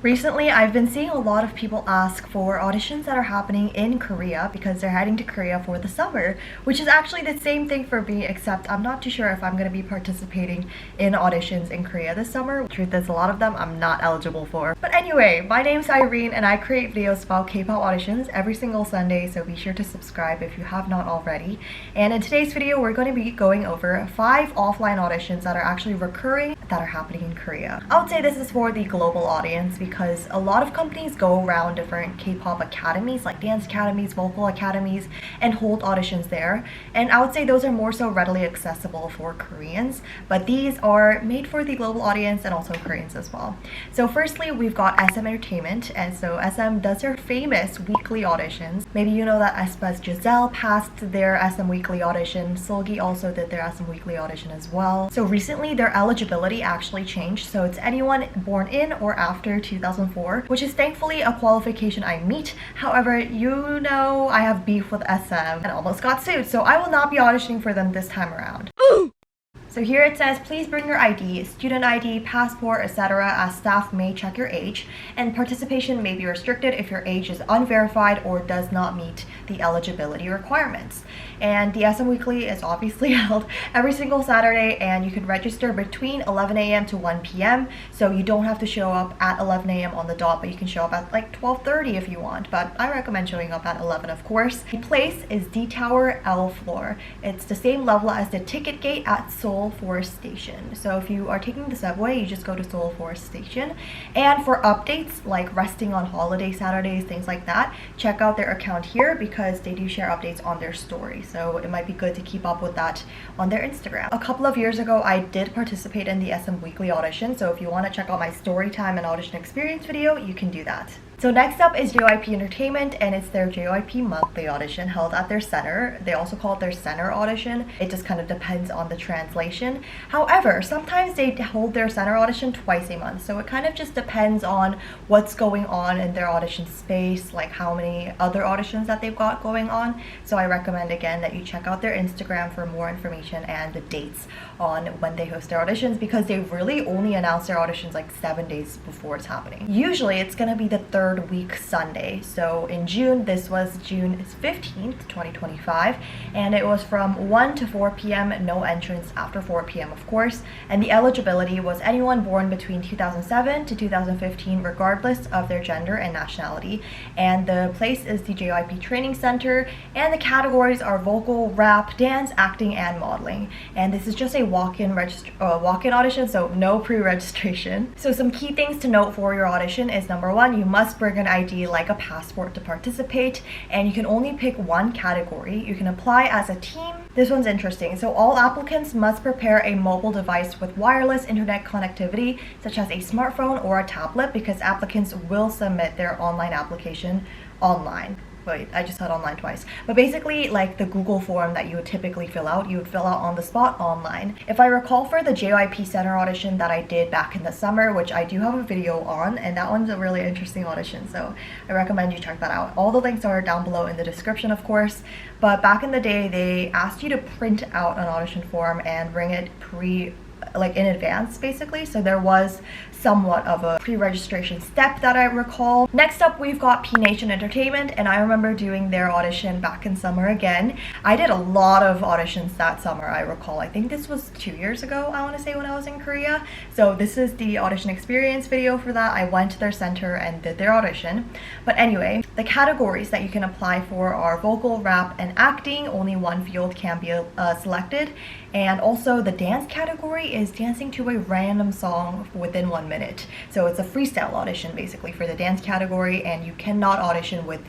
Recently, I've been seeing a lot of people ask for auditions that are happening in Korea because they're heading to Korea for the summer, which is actually the same thing for me, except I'm not too sure if I'm going to be participating in auditions in Korea this summer. Truth is, a lot of them I'm not eligible for. But anyway, my name's Irene and I create videos about K-pop auditions every single Sunday, so be sure to subscribe if you have not already. And in today's video, we're going to be going over 5 offline auditions that are actually recurring that are happening in Korea. I would say this is for the global audience because a lot of companies go around different K-pop academies like dance academies, vocal academies, and hold auditions there. And I would say those are more so readily accessible for Koreans, but these are made for the global audience and also Koreans as well. So firstly, we've got SM Entertainment, and so SM does their famous weekly auditions. Maybe you know that aespa's Giselle passed their SM weekly audition. Seulgi also did their SM weekly audition as well. So recently their eligibility actually changed, so it's anyone born in or after 2004, which is thankfully a qualification I meet. However, you know I have beef with SM and almost got sued, so I will not be auditioning for them this time around. So here it says, please bring your ID, student ID, passport, etc. as staff may check your age, and participation may be restricted if your age is unverified or does not meet the eligibility requirements. And the SM Weekly is obviously held every single Saturday, and you can register between 11 a.m. to 1 p.m. So you don't have to show up at 11 a.m. on the dot, but you can show up at like 12:30 if you want. But I recommend showing up at 11, of course. The place is D Tower L floor. It's the same level as the ticket gate at Seoul Forest Station. So if you are taking the subway, you just go to Seoul Forest Station. And for updates like resting on holiday Saturdays, things like that, check out their account here because they do share updates on their story. So it might be good to keep up with that on their Instagram. A couple of years ago, I did participate in the SM Weekly audition. So if you want to check out my story time and audition experience video, you can do that. So next up is JYP Entertainment, and it's their JYP Monthly audition held at their center. They also call it their center audition. It just kind of depends on the translation. However, sometimes they hold their center audition twice a month. So it kind of just depends on what's going on in their audition space, like how many other auditions that they've got going on. So I recommend again that you check out their Instagram for more information and the dates on when they host their auditions, because they really only announce their auditions like 7 days before it's happening. Usually it's gonna be the third week Sunday. So in June, this was June 15th, 2025, and it was from 1 to 4 p.m. no entrance after 4 p.m. of course, and the eligibility was anyone born between 2007 to 2015 regardless of their gender and nationality. And the place is the JYP Training Center, and the categories are vocal, rap, dance, acting, and modeling. And this is just a walk-in audition, so no pre-registration. So some key things to note for your audition is number 1, you must bring an ID like a passport to participate, and you can only pick one category. You can apply as a team. This one's interesting. So all applicants must prepare a mobile device with wireless internet connectivity, such as a smartphone or a tablet, because applicants will submit their online application online. Wait, I just said online twice. But basically, like the Google form that you would typically fill out, you would fill out on the spot online. If I recall, for the JYP Center audition that I did back in the summer, which I do have a video on, and that one's a really interesting audition, so I recommend you check that out. All the links are down below in the description, of course. But back in the day, they asked you to print out an audition form and bring it in advance, basically. So there was somewhat of a pre-registration step that I recall. Next up, we've got PNation Entertainment, and I remember doing their audition back in summer again. I did a lot of auditions that summer, I recall. I think this was 2 years ago, I want to say, when I was in Korea. So this is the audition experience video for that. I went to their center and did their audition. But anyway, the categories that you can apply for are vocal, rap, and acting. Only one field can be selected. And also the dance category is dancing to a random song within 1 minute. So it's a freestyle audition basically for the dance category, and you cannot audition with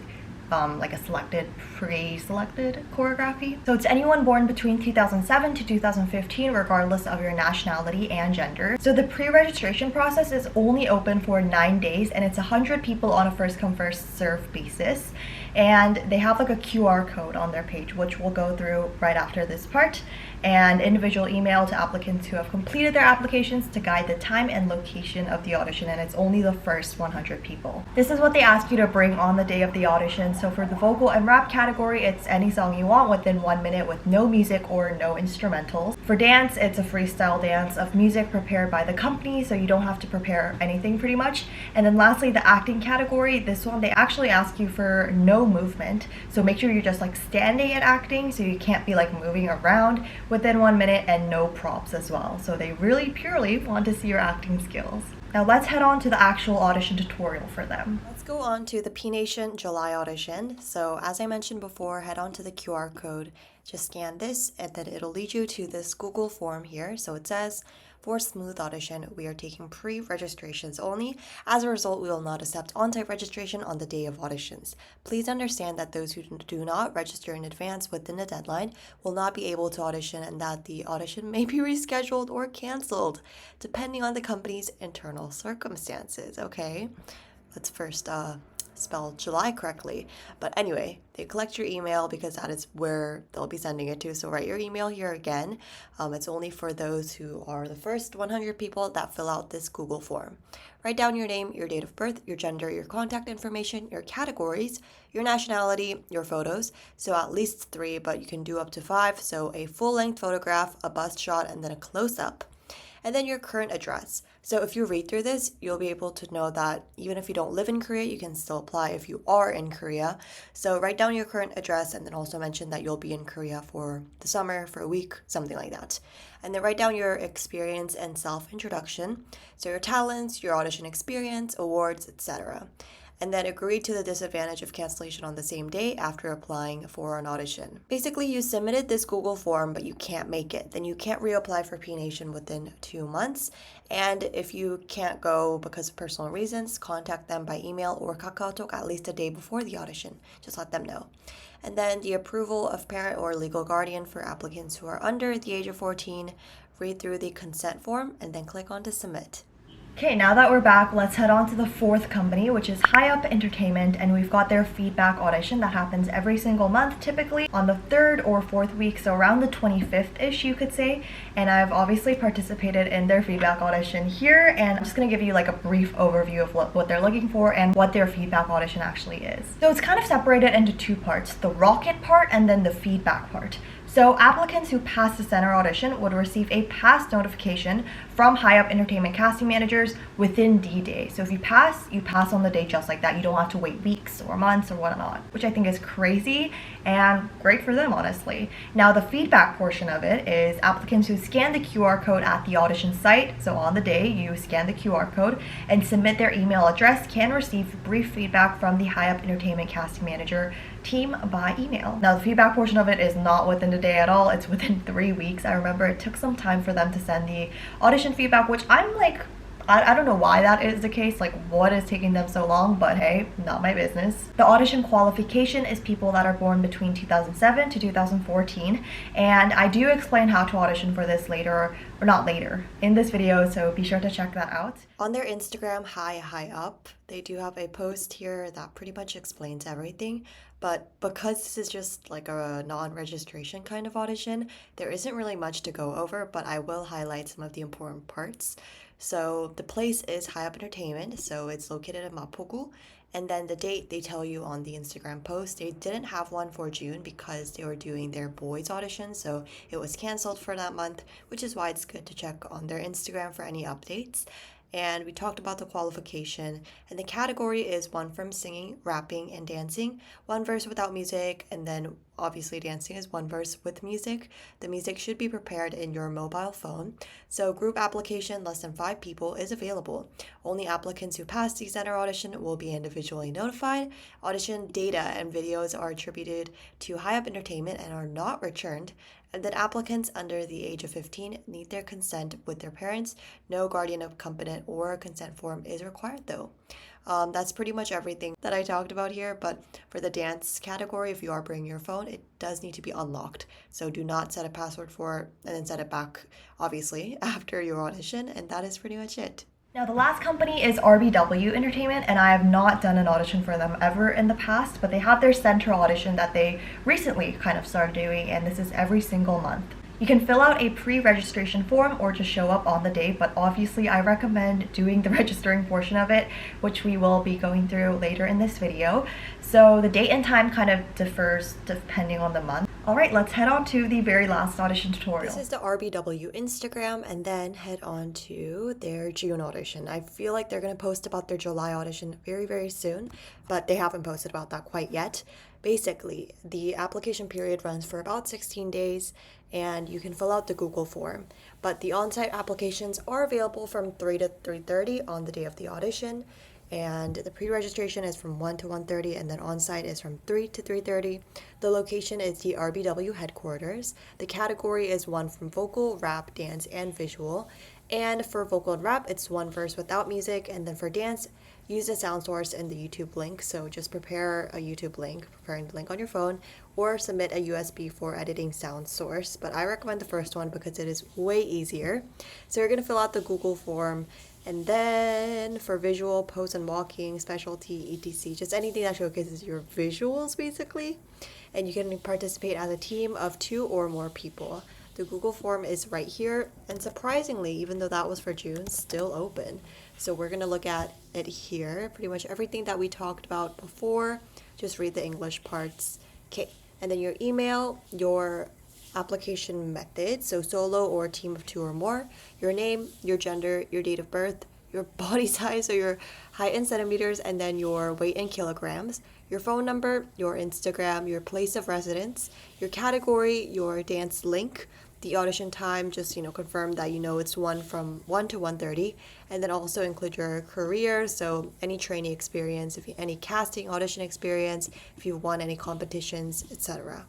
like a pre-selected choreography. So it's anyone born between 2007 to 2015 regardless of your nationality and gender. So the pre-registration process is only open for 9 days, and it's 100 people on a first come first serve basis. And they have like a QR code on their page, which we'll go through right after this part. and individual email to applicants who have completed their applications to guide the time and location of the audition, and it's only the first 100 people. This is what they ask you to bring on the day of the audition. So for the vocal and rap category, it's any song you want within 1 minute with no music or no instrumentals. For dance, it's a freestyle dance of music prepared by the company, so you don't have to prepare anything pretty much. And then lastly, the acting category, this one they actually ask you for no movement, so make sure you're just like standing and acting, so you can't be like moving around within 1 minute, and no props as well. So they really purely want to see your acting skills. Now let's head on to the actual audition tutorial for them. Let's go on to the PNation July audition. So as I mentioned before, head on to the QR code, just scan this, and then it'll lead you to this Google form here. So it says, for smooth audition, we are taking pre-registrations only. As a result, we will not accept on-site registration on the day of auditions. Please understand that those who do not register in advance within the deadline will not be able to audition, and that the audition may be rescheduled or canceled, depending on the company's internal circumstances. Okay, let's first spell July correctly. But anyway, they collect your email because that is where they'll be sending it to. So write your email here again. It's only for those who are the first 100 people that fill out this Google form. Write down your name, your date of birth, your gender, your contact information, your categories, your nationality, your photos. So at least 3, but you can do up to 5. So a full-length photograph, a bust shot, and then a close-up. And then your current address. So if you read through this, you'll be able to know that even if you don't live in Korea, you can still apply if you are in Korea. So write down your current address, and then also mention that you'll be in Korea for the summer, for a week, something like that. And then write down your experience and self-introduction. So your talents, your audition experience, awards, etc. And then agree to the disadvantage of cancellation on the same day after applying for an audition. Basically, you submitted this Google form, but you can't make it. Then you can't reapply for PNation within 2 months. And if you can't go because of personal reasons, contact them by email or KakaoTalk at least a day before the audition. Just let them know. And then the approval of parent or legal guardian for applicants who are under the age of 14. Read through the consent form and then click on to submit. Okay, now that we're back, let's head on to the fourth company, which is JIP Entertainment, and we've got their feedback audition that happens every single month, typically on the 3rd or 4th week, so around the 25th-ish, you could say. And I've obviously participated in their feedback audition here, and I'm just going to give you like a brief overview of what they're looking for and what their feedback audition actually is. So it's kind of separated into 2 parts, the rocket part and then the feedback part. So applicants who pass the center audition would receive a pass notification from JIP Entertainment casting managers within D-Day. So if you pass on the day just like that. You don't have to wait weeks or months or whatnot, which I think is crazy and great for them, honestly. Now the feedback portion of it is applicants who scan the QR code at the audition site. So on the day you scan the QR code and submit their email address can receive brief feedback from the JIP Entertainment casting manager team by email. Now the feedback portion of it is not within the day at all. It's within 3 weeks. I remember it took some time for them to send the audition feedback, which I'm like, I don't know why that is the case, like what is taking them so long, but hey, not my business. The audition qualification is people that are born between 2007 to 2014, and I do explain how to audition for this later, or not later, in this video, so be sure to check that out. On their Instagram, JIP, they do have a post here that pretty much explains everything, but because this is just like a non-registration kind of audition, there isn't really much to go over, but I will highlight some of the important parts. So the place is JIP Entertainment, so it's located in Mapogu. And then the date they tell you on the Instagram post. They didn't have one for June because they were doing their boys audition, so it was canceled for that month, which is why it's good to check on their Instagram for any updates. And we talked about the qualification, and the category is one from singing, rapping, and dancing, 1 verse without music, and then obviously dancing is 1 verse with music. The music should be prepared in your mobile phone. So group application, less than 5 people, is available. Only applicants who pass the center audition will be individually notified. Audition data and videos are attributed to JIP Entertainment and are not returned. And then applicants under the age of 15 need their consent with their parents. No guardian accompaniment or consent form is required though. That's pretty much everything that I talked about here, but for the dance category, if you are bringing your phone, it does need to be unlocked. So do not set a password for it and then set it back, obviously, after your audition, and that is pretty much it. Now the last company is RBW Entertainment, and I have not done an audition for them ever in the past, but they have their center audition that they recently kind of started doing, and this is every single month. You can fill out a pre-registration form or just show up on the day, but obviously I recommend doing the registering portion of it, which we will be going through later in this video. So the date and time kind of differs depending on the month. Alright, let's head on to the very last audition tutorial. This is the RBW Instagram, and then head on to their June audition. I feel like they're going to post about their July audition very, very soon, but they haven't posted about that quite yet. Basically, the application period runs for about 16 days, and you can fill out the Google form. But the on-site applications are available from 3 to 3:30 on the day of the audition. And the pre-registration is from 1 to 1:30, and then on-site is from 3 to 3:30. The location is the RBW headquarters. The category is one from vocal, rap, dance, and visual. And for vocal and rap, it's one verse without music, and then for dance, use a sound source in the YouTube link. So just prepare a YouTube link, preparing the link on your phone, or submit a USB for editing sound source. But I recommend the first one because it is way easier. So you're going to fill out the Google form. And then for visual, pose and walking, specialty, etc. Just anything that showcases your visuals, basically. And you can participate as a team of 2 or more people. The Google form is right here. And surprisingly, even though that was for June, still open. So we're going to look at it here. Pretty much everything that we talked about before. Just read the English parts. Okay. And then your email, your application method, so solo or a team of 2 or more, your name, your gender, your date of birth, your body size, so your height in centimeters, and then your weight in kilograms, your phone number, your Instagram, your place of residence, your category, your dance link, the audition time, just confirm that it's from 1 to 1:30, and then also include your career, so any training experience, any casting audition experience, if you've won any competitions, etc.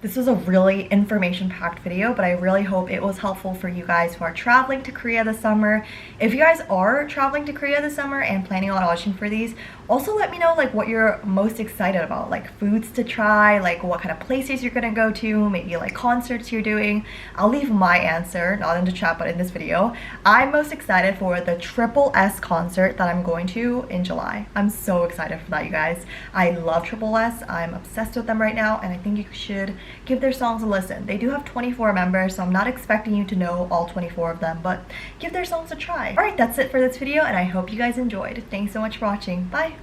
This was a really information-packed video, but I really hope it was helpful for you guys who are traveling to Korea this summer. If you guys are traveling to Korea this summer and planning on audition for these, also let me know what you're most excited about, foods to try, what kind of places you're gonna go to, maybe concerts you're doing. I'll leave my answer, not in the chat, but in this video. I'm most excited for the Triple S concert that I'm going to in July. I'm so excited for that, you guys. I love Triple S. I'm obsessed with them right now, and I think you should give their songs a listen. They do have 24 members, so I'm not expecting you to know all 24 of them, but give their songs a try. Alright, that's it for this video, and I hope you guys enjoyed. Thanks so much for watching. Bye!